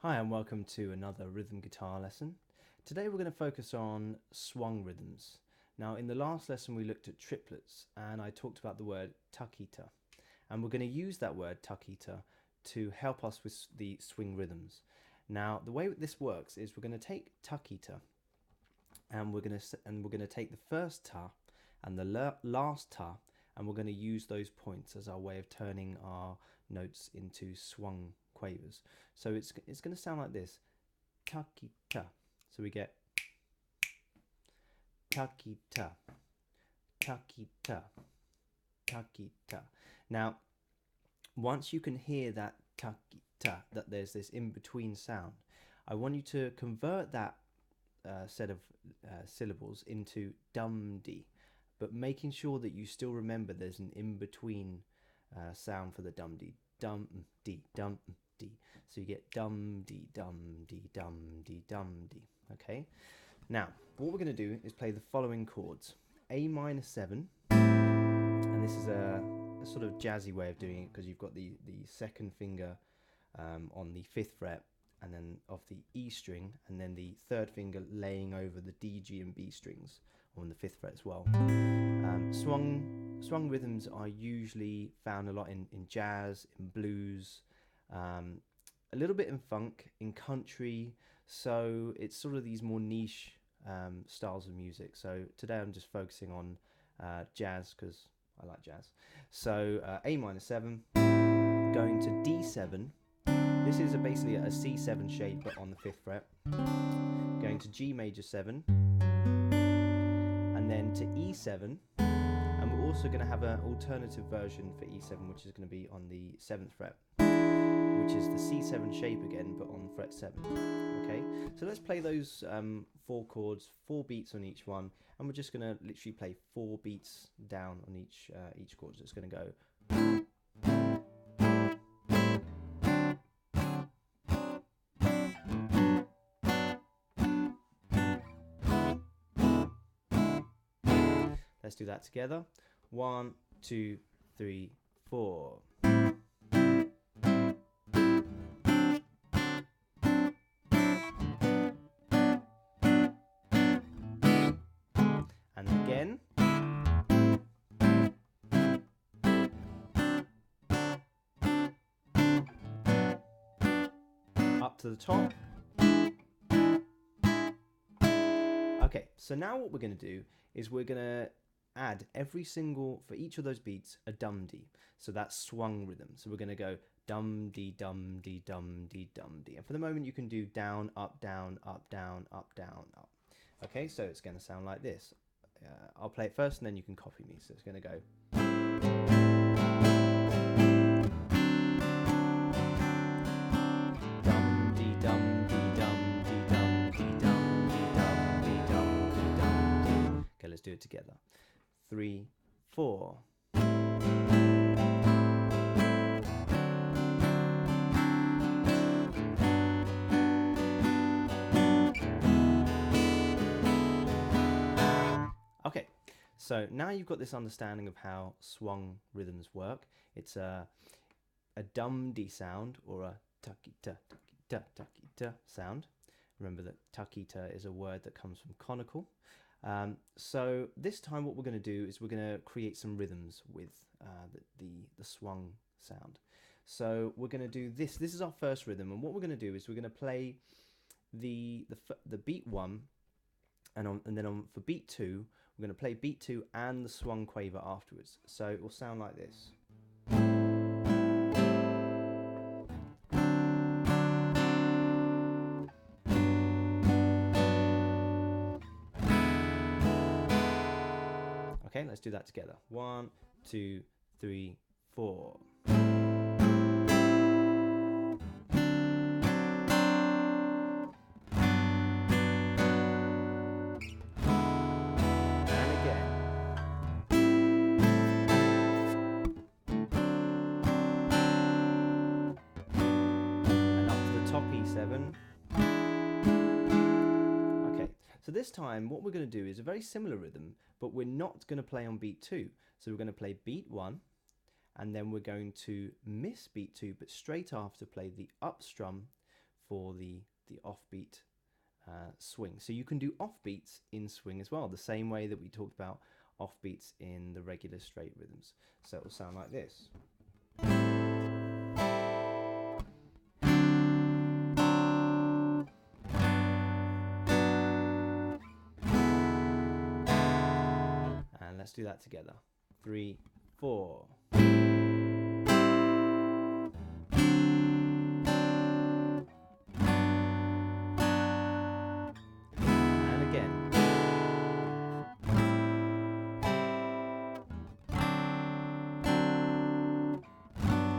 Hi and welcome to another rhythm guitar lesson. Today we're going to focus on swung rhythms. Now in the last lesson we looked at triplets and I talked about the word takita, and we're going to use that word takita to help us with the swing rhythms. Now the way this works is we're going to take takita and we're going to take the first ta and the last ta, and we're going to use those points as our way of turning our notes into swung quavers. So it's going to sound like this: takita. So we get takita, takita, takita. Now, once you can hear that takita, that there's this in-between sound, I want you to convert that set of syllables into dum-dee, but making sure that you still remember there's an in-between sound for the dum-dee. Dum-dee, dum-dee. So you get dum-dee, dum-dee, dum-dee, dum-dee. Okay? Now, what we're going to do is play the following chords. A minor 7, and this is a sort of jazzy way of doing it because you've got the second finger on the 5th fret, and then of the E string, and then the third finger laying over the D, G and B strings on the 5th fret as well. Swung rhythms are usually found a lot in jazz, in blues, a little bit in funk, in country, so it's sort of these more niche styles of music. So today I'm just focusing on jazz because I like jazz. So A minor 7, going to D7. This is basically a C7 shape but on the 5th fret. Going to G major 7, and then to E7, and we're also going to have an alternative version for E7, which is going to be on the 7th fret, which is the C7 shape again but on fret 7. Okay, so let's play those 4 chords, 4 beats on each one, and we're just going to literally play 4 beats down on each chord. So it's going to go. Let's do that together. 1, 2, 3, 4. And again. Up to the top. Okay, so now what we're going to do is we're going to add every single, for each of those beats, a dum-dee. So that's swung rhythm. So we're going to go dum-dee, dum-dee, dum-dee, dum-dee. And for the moment you can do down, up, down, up, down, up, down, up. Okay, so it's going to sound like this. I'll play it first and then you can copy me. So it's going to go. Dum-dee, dum-dee, dum-dee, dum-dee, dum-dee, dum-dee, dum-dee, dum-dee. Okay, let's do it together. 3, 4. Okay, so now you've got this understanding of how swung rhythms work. It's a dum-dee sound, or a takita, takita, takita sound. Remember that takita is a word that comes from conical. So this time what we're going to do is we're going to create some rhythms with the swung sound. So we're going to do this. This is our first rhythm, and what we're going to do is we're going to play the beat 1, and then for beat 2 we're going to play beat 2 and the swung quaver afterwards. So it will sound like this. Okay, let's do that together. 1, 2, 3, 4. And again. And up to the top E7. Okay, so this time what we're going to do is a very similar rhythm, but we're not going to play on beat 2. So we're going to play beat 1, and then we're going to miss beat 2, but straight after play the up strum for the offbeat swing. So you can do offbeats in swing as well, the same way that we talked about offbeats in the regular straight rhythms. So it will sound like this. And let's do that together. 3, 4.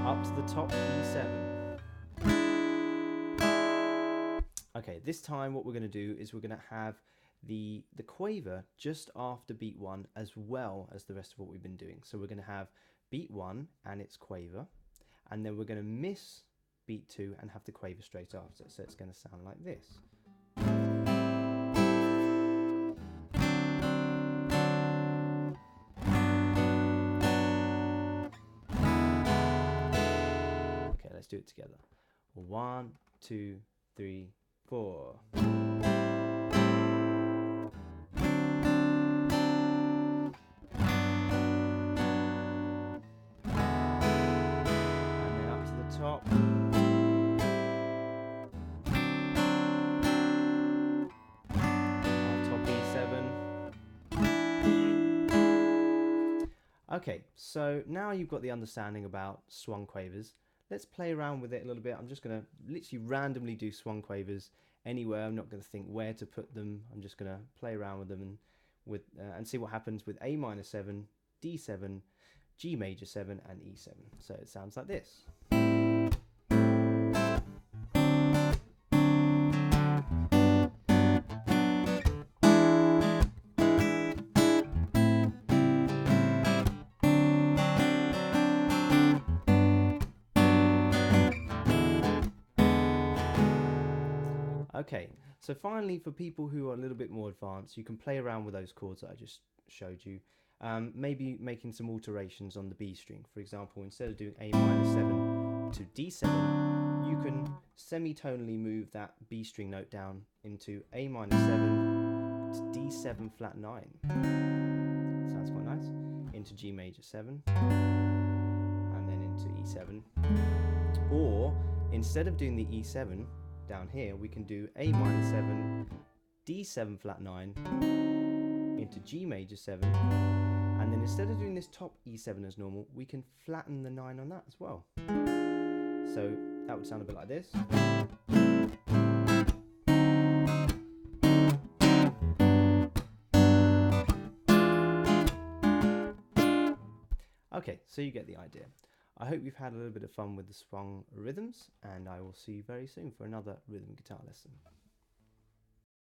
Up to the top E7. Okay, this time what we're going to do is we're going to have the quaver just after beat 1 as well as the rest of what we've been doing. So we're going to have beat 1 and its quaver, and then we're going to miss beat 2 and have the quaver straight after. So it's going to sound like this. Let's do it together. 1, 2, 3, 4. And then up to the top. Our top E7. Okay, so now you've got the understanding about swung quavers. Let's play around with it a little bit. I'm just going to literally randomly do swung quavers anywhere. I'm not going to think where to put them. I'm just going to play around with them and see what happens with A minor 7, D7, G major 7, and E7. So it sounds like this. Okay, so finally, for people who are a little bit more advanced, you can play around with those chords that I just showed you. Maybe making some alterations on the B string. For example, instead of doing A minor 7 to D7, you can semitonally move that B string note down into A minor 7 to D7 flat 9. Sounds quite nice. Into G major 7, and then into E7. Or, instead of doing the E7, down here we can do A minor 7, D7 flat 9 into G major 7, and then instead of doing this top E7 as normal, we can flatten the 9 on that as well. So that would sound a bit like this. Okay, so you get the idea. I hope you've had a little bit of fun with the swung rhythms, and I will see you very soon for another rhythm guitar lesson.